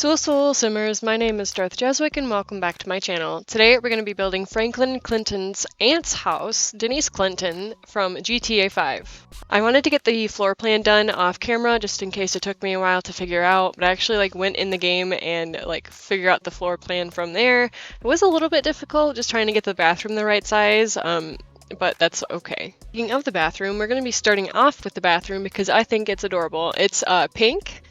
Soul Simmers, my name is Darth Jeswick and welcome back to my channel. Today we're going to be building Franklin Clinton's aunt's house, Denise Clinton, from GTA 5. I wanted to get the floor plan done off camera just in case it took me a while to figure out, but I actually went in the game and figure out the floor plan from there. It was a little bit difficult just trying to get the bathroom the right size, but that's okay. Speaking of the bathroom, we're going to be starting off with the bathroom because I think it's adorable. It's pink.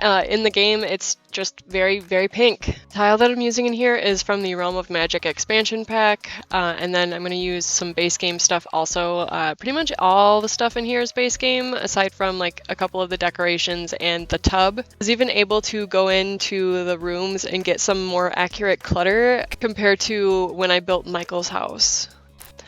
In the game, it's just very, very pink. The tile that I'm using in here is from the Realm of Magic expansion pack, and then I'm going to use some base game stuff also. Pretty much all the stuff in here is base game, aside from a couple of the decorations and the tub. I was even able to go into the rooms and get some more accurate clutter compared to when I built Michael's house.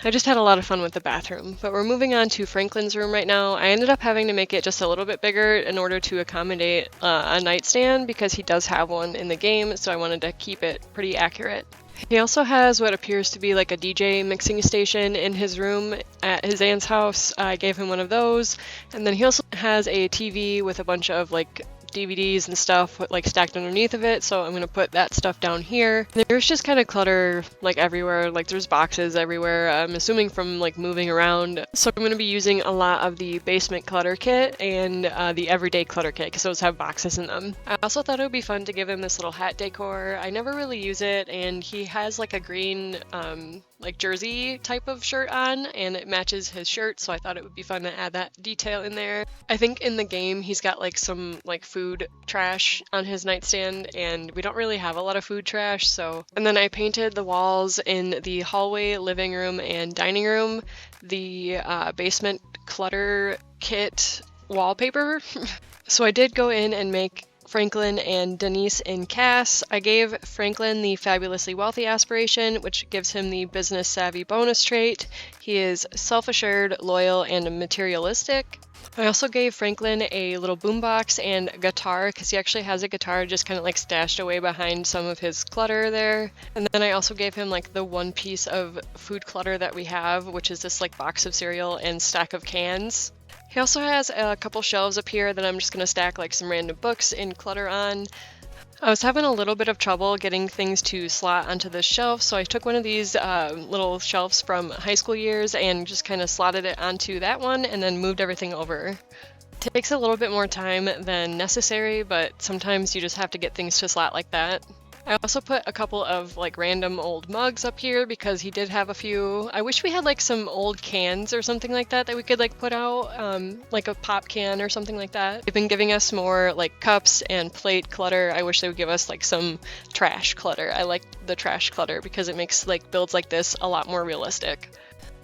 I just had a lot of fun with the bathroom, but we're moving on to Franklin's room right now. I ended up having to make it just a little bit bigger in order to accommodate a nightstand because he does have one in the game, so I wanted to keep it pretty accurate. He also has what appears to be like a DJ mixing station in his room at his aunt's house. I gave him one of those, and then he also has a TV with a bunch of DVDs and stuff stacked underneath of it, so I'm gonna put that stuff down here. There's just kind of clutter everywhere, there's boxes everywhere, I'm assuming from moving around. So I'm gonna be using a lot of the basement clutter kit and the everyday clutter kit because those have boxes in them. I also thought it would be fun to give him this little hat decor. I never really use it, and he has a green jersey type of shirt on, and it matches his shirt, so I thought it would be fun to add that detail in there. I think in the game he's got some food trash on his nightstand, and we don't really have a lot of food trash, so. And then I painted the walls in the hallway, living room, and dining room the basement clutter kit wallpaper. So I did go in and make Franklin and Denise in Cass. I gave Franklin the fabulously wealthy aspiration, which gives him the business savvy bonus trait. He is self-assured, loyal, and materialistic. I also gave Franklin a little boombox and a guitar because he actually has a guitar just kind of stashed away behind some of his clutter there. And then I also gave him the one piece of food clutter that we have, which is this box of cereal and stack of cans. He also has a couple shelves up here that I'm just going to stack some random books and clutter on. I was having a little bit of trouble getting things to slot onto this shelf, so I took one of these little shelves from high school years and just kind of slotted it onto that one and then moved everything over. It takes a little bit more time than necessary, but sometimes you just have to get things to slot like that. I also put a couple of random old mugs up here because he did have a few. I wish we had some old cans or something like that that we could put out, a pop can or something like that. They've been giving us more cups and plate clutter. I wish they would give us some trash clutter. I like the trash clutter because it makes builds like this a lot more realistic.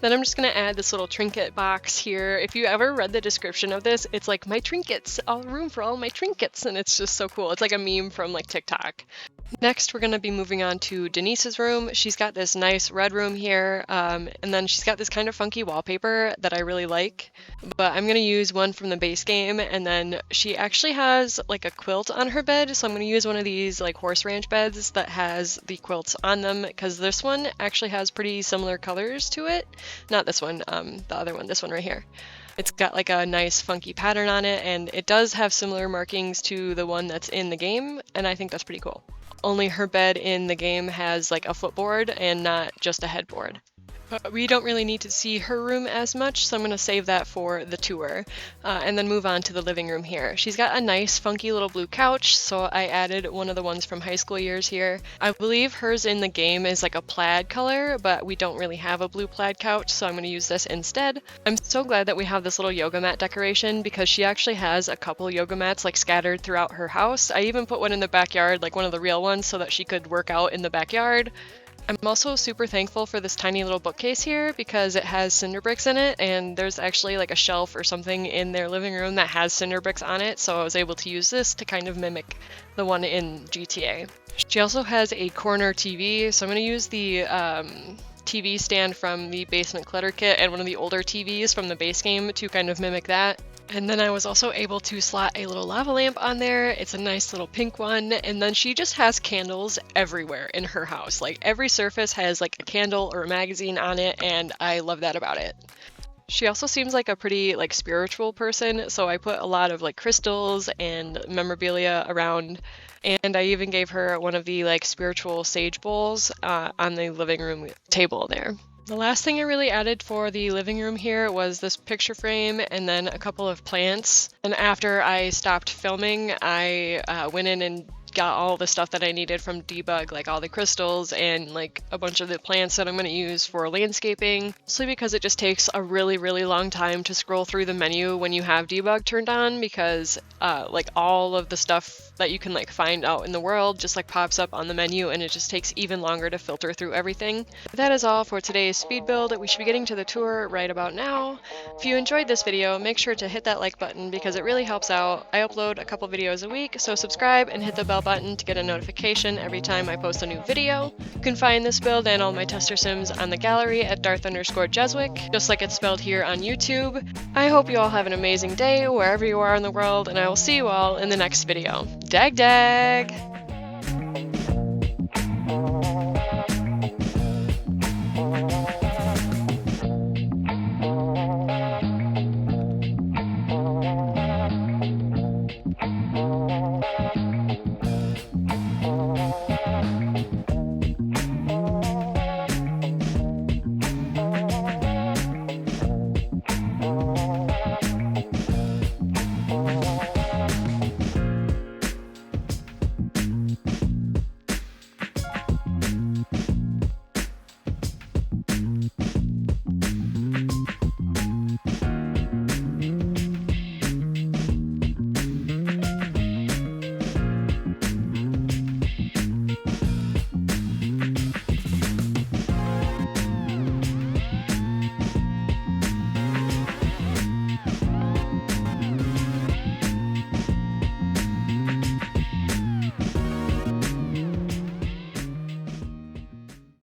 Then I'm just going to add this little trinket box here. If you ever read the description of this, it's my trinkets, all room for all my trinkets, and it's just so cool. It's a meme from TikTok. Next, we're going to be moving on to Denise's room. She's got this nice red room here, and then she's got this kind of funky wallpaper that I really like, but I'm going to use one from the base game, and then she actually has a quilt on her bed, so I'm going to use one of these horse ranch beds that has the quilts on them, because this one actually has pretty similar colors to it. Not this one, the other one, this one right here. It's got a nice funky pattern on it, and it does have similar markings to the one that's in the game, and I think that's pretty cool. Only her bed in the game has a footboard and not just a headboard. But we don't really need to see her room as much, so I'm going to save that for the tour, and then move on to the living room here. She's got a nice funky little blue couch, so I added one of the ones from high school years here. I believe hers in the game is a plaid color, but we don't really have a blue plaid couch, so I'm going to use this instead. I'm so glad that we have this little yoga mat decoration because she actually has a couple yoga mats scattered throughout her house. I even put one in the backyard, one of the real ones, so that she could work out in the backyard. I'm also super thankful for this tiny little bookcase here because it has cinder bricks in it, and there's actually a shelf or something in their living room that has cinder bricks on it, so I was able to use this to kind of mimic the one in GTA. She also has a corner TV, so I'm going to use the TV stand from the basement clutter kit and one of the older TVs from the base game to kind of mimic that. And then I was also able to slot a little lava lamp on there. It's a nice little pink one. And then she just has candles everywhere in her house. Every surface has a candle or a magazine on it, and I love that about it. She also seems like a pretty like spiritual person, so I put a lot of like crystals and memorabilia around, and I even gave her one of the like spiritual sage bowls on the living room table there. The last thing I really added for the living room here was this picture frame and then a couple of plants. And after I stopped filming, I went in and got all the stuff that I needed from Debug, like all the crystals and like a bunch of the plants that I'm going to use for landscaping. Mostly because it just takes a really, really long time to scroll through the menu when you have Debug turned on, because like all of the stuff that you can like find out in the world just like pops up on the menu, and it just takes even longer to filter through everything. But that is all for today's speed build. We should be getting to the tour right about now. If you enjoyed this video, make sure to hit that like button because it really helps out. I upload a couple videos a week, so subscribe and hit the bell button to get a notification every time I post a new video. You can find this build and all my tester sims on the gallery at Darth_Jeswick, just like it's spelled here on YouTube. I hope you all have an amazing day wherever you are in the world, and I will see you all in the next video. Dag dag!